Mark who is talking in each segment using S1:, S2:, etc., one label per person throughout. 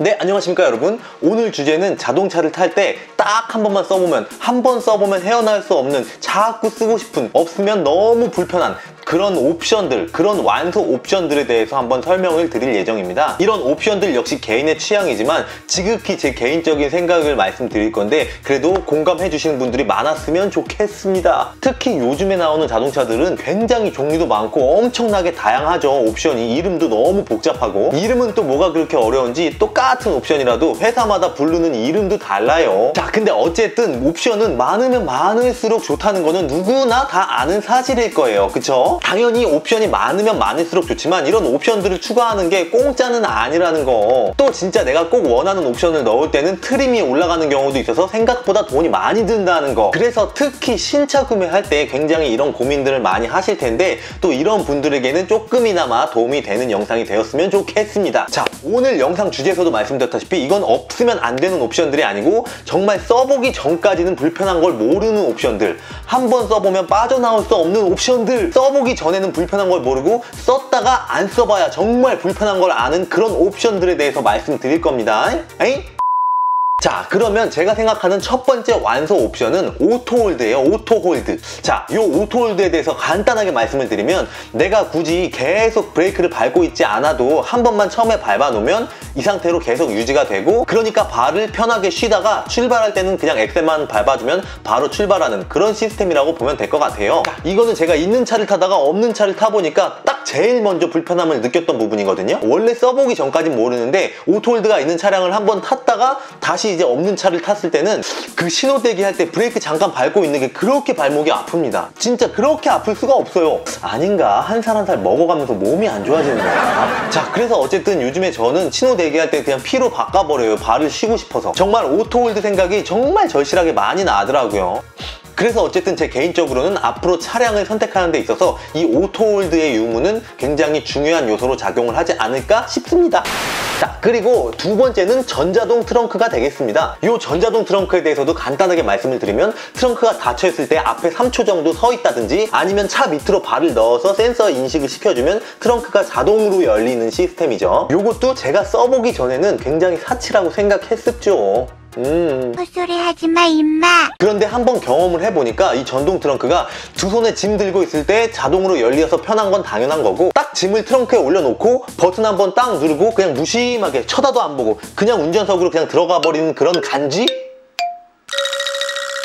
S1: 네, 안녕하십니까 여러분. 오늘 주제는 자동차를 탈 때 딱 한 번만 써보면, 한 번 써보면 헤어나올 수 없는, 자꾸 쓰고 싶은, 없으면 너무 불편한 그런 옵션들, 그런 완소 옵션들에 대해서 한번 설명을 드릴 예정입니다. 이런 옵션들 역시 개인의 취향이지만 지극히 제 개인적인 생각을 말씀드릴 건데 그래도 공감해 주시는 분들이 많았으면 좋겠습니다. 특히 요즘에 나오는 자동차들은 굉장히 종류도 많고 엄청나게 다양하죠. 옵션이 이름도 너무 복잡하고, 이름은 또 뭐가 그렇게 어려운지 똑같은 옵션이라도 회사마다 부르는 이름도 달라요. 자, 근데 어쨌든 옵션은 많으면 많을수록 좋다는 거는 누구나 다 아는 사실일 거예요. 그쵸? 당연히 옵션이 많으면 많을수록 좋지만 이런 옵션들을 추가하는 게 공짜는 아니라는 거. 또 진짜 내가 꼭 원하는 옵션을 넣을 때는 트림이 올라가는 경우도 있어서 생각보다 돈이 많이 든다는 거. 그래서 특히 신차 구매할 때 굉장히 이런 고민들을 많이 하실 텐데 또 이런 분들에게는 조금이나마 도움이 되는 영상이 되었으면 좋겠습니다. 자, 오늘 영상 주제에서도 말씀드렸다시피 이건 없으면 안 되는 옵션들이 아니고 정말 써보기 전까지는 불편한 걸 모르는 옵션들, 한번 써보면 빠져나올 수 없는 옵션들, 써보기 전에는 불편한 걸 모르고 썼다가 안 써봐야 정말 불편한 걸 아는 그런 옵션들에 대해서 말씀드릴 겁니다. 에이? 자, 그러면 제가 생각하는 첫 번째 완소 옵션은 오토홀드예요. 오토홀드. 자, 이 오토홀드에 대해서 간단하게 말씀을 드리면 내가 굳이 계속 브레이크를 밟고 있지 않아도 한 번만 처음에 밟아 놓으면 이 상태로 계속 유지가 되고, 그러니까 발을 편하게 쉬다가 출발할 때는 그냥 엑셀만 밟아주면 바로 출발하는 그런 시스템이라고 보면 될 것 같아요. 이거는 제가 있는 차를 타다가 없는 차를 타보니까 딱 제일 먼저 불편함을 느꼈던 부분이거든요. 원래 써보기 전까진 모르는데 오토홀드가 있는 차량을 한번 탔다가 다시 이제 없는 차를 탔을 때는 그 신호대기 할 때 브레이크 잠깐 밟고 있는 게 그렇게 발목이 아픕니다. 진짜 그렇게 아플 수가 없어요. 아닌가? 한 살 한 살 먹어가면서 몸이 안 좋아지는 거야. 자, 그래서 어쨌든 요즘에 저는 신호대기 할 때 그냥 P로 바꿔버려요. 발을 쉬고 싶어서. 정말 오토홀드 생각이 정말 절실하게 많이 나더라고요. 그래서 어쨌든 제 개인적으로는 앞으로 차량을 선택하는 데 있어서 이 오토홀드의 유무는 굉장히 중요한 요소로 작용을 하지 않을까 싶습니다. 자, 그리고 두 번째는 전자동 트렁크가 되겠습니다. 이 전자동 트렁크에 대해서도 간단하게 말씀을 드리면 트렁크가 닫혀있을 때 앞에 3초 정도 서 있다든지 아니면 차 밑으로 발을 넣어서 센서 인식을 시켜주면 트렁크가 자동으로 열리는 시스템이죠. 이것도 제가 써보기 전에는 굉장히 사치라고 생각했었죠.
S2: 헛소리 하지마 임마.
S1: 그런데 한번 경험을 해보니까 이 전동 트렁크가 두 손에 짐 들고 있을 때 자동으로 열려서 편한 건 당연한 거고, 딱 짐을 트렁크에 올려놓고 버튼 한번 딱 누르고 그냥 무심하게 쳐다도 안 보고 그냥 운전석으로 그냥 들어가 버리는 그런 간지?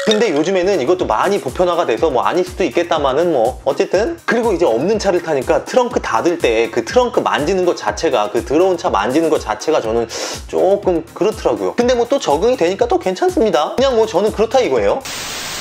S1: 근데 요즘에는 이것도 많이 보편화가 돼서 뭐 아닐 수도 있겠다마는 뭐 어쨌든. 그리고 이제 없는 차를 타니까 트렁크 닫을 때 그 트렁크 만지는 것 자체가, 그 들어온 차 만지는 것 자체가 저는 조금 그렇더라고요. 근데 뭐 또 적응이 되니까 또 괜찮습니다. 그냥 뭐 저는 그렇다 이거예요.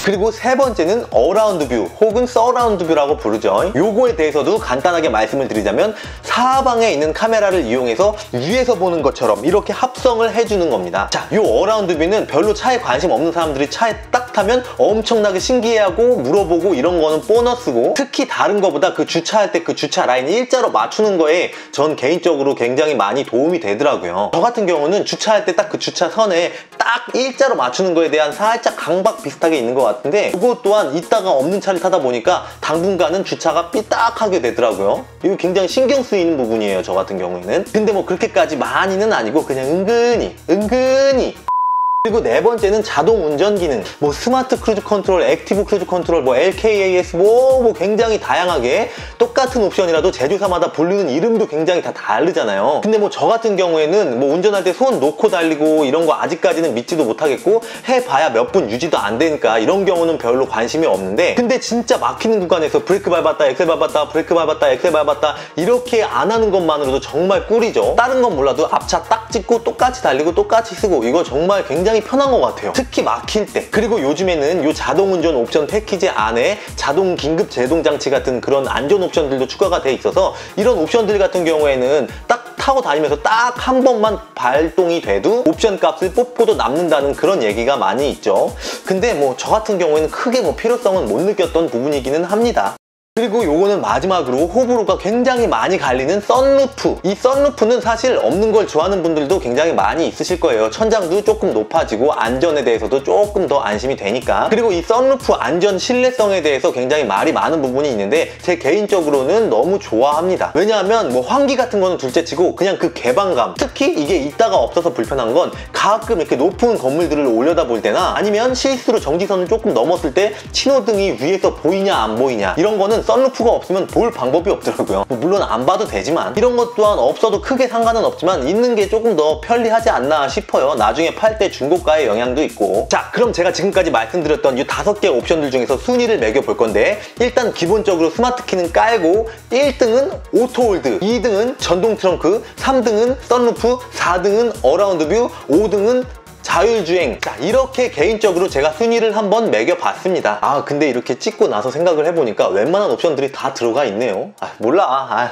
S1: 그리고 세 번째는 어라운드 뷰 혹은 서라운드 뷰라고 부르죠. 요거에 대해서도 간단하게 말씀을 드리자면 사방에 있는 카메라를 이용해서 위에서 보는 것처럼 이렇게 합성을 해주는 겁니다. 자, 요 어라운드 뷰는 별로 차에 관심 없는 사람들이 차에 딱 타면 엄청나게 신기해하고 물어보고 이런 거는 보너스고, 특히 다른 거보다 그 주차할 때 그 주차 라인 일자로 맞추는 거에 전 개인적으로 굉장히 많이 도움이 되더라고요. 저 같은 경우는 주차할 때 딱 그 주차선에 딱 일자로 맞추는 거에 대한 살짝 강박 비슷하게 있는 것 같은데, 이거 또한 있다가 없는 차를 타다 보니까 당분간은 주차가 삐딱하게 되더라고요. 이거 굉장히 신경 쓰이는 부분이에요, 저 같은 경우에는. 근데 뭐 그렇게까지 많이는 아니고 그냥 은근히. 그리고 네 번째는 자동 운전 기능. 뭐 스마트 크루즈 컨트롤, 액티브 크루즈 컨트롤, 뭐 LKAS 뭐 굉장히 다양하게 똑같은 옵션이라도 제조사마다 부르는 이름도 굉장히 다 다르잖아요. 근데 뭐 저 같은 경우에는 뭐 운전할 때 손 놓고 달리고 이런 거 아직까지는 믿지도 못하겠고 해봐야 몇 분 유지도 안 되니까 이런 경우는 별로 관심이 없는데, 근데 진짜 막히는 구간에서 브레이크 밟았다 엑셀 밟았다 브레이크 밟았다 엑셀 밟았다 이렇게 안 하는 것만으로도 정말 꿀이죠. 다른 건 몰라도 앞차 딱 찍고 똑같이 달리고 똑같이 쓰고 이거 정말 굉장히 편한 것 같아요. 특히 막힐 때. 그리고 요즘에는 이 자동운전 옵션 패키지 안에 자동 긴급 제동 장치 같은 그런 안전 옵션들도 추가가 돼 있어서 이런 옵션들 같은 경우에는 딱 타고 다니면서 딱 한 번만 발동이 돼도 옵션 값을 뽑고도 남는다는 그런 얘기가 많이 있죠. 근데 뭐 저 같은 경우에는 크게 뭐 필요성은 못 느꼈던 부분이기는 합니다. 그리고 요거는 마지막으로 호불호가 굉장히 많이 갈리는 썬루프. 이 썬루프는 사실 없는 걸 좋아하는 분들도 굉장히 많이 있으실 거예요. 천장도 조금 높아지고 안전에 대해서도 조금 더 안심이 되니까. 그리고 이 썬루프 안전 신뢰성에 대해서 굉장히 말이 많은 부분이 있는데 제 개인적으로는 너무 좋아합니다. 왜냐하면 뭐 환기 같은 거는 둘째치고 그냥 그 개방감, 특히 이게 있다가 없어서 불편한 건 가끔 이렇게 높은 건물들을 올려다볼 때나 아니면 실수로 정지선을 조금 넘었을 때 신호등이 위에서 보이냐 안 보이냐 이런 거는 썬루프가 없으면 볼 방법이 없더라고요. 뭐 물론 안 봐도 되지만 이런 것 또한 없어도 크게 상관은 없지만 있는 게 조금 더 편리하지 않나 싶어요. 나중에 팔 때 중고가의 영향도 있고. 자, 그럼 제가 지금까지 말씀드렸던 이 5개 옵션들 중에서 순위를 매겨볼 건데, 일단 기본적으로 스마트키는 깔고 1등은 오토홀드, 2등은 전동 트렁크, 3등은 썬루프, 4등은 어라운드 뷰, 5등은 자율주행. 자, 이렇게 개인적으로 제가 순위를 한번 매겨봤습니다. 아, 근데 이렇게 찍고 나서 생각을 해보니까 웬만한 옵션들이 다 들어가 있네요. 아, 몰라.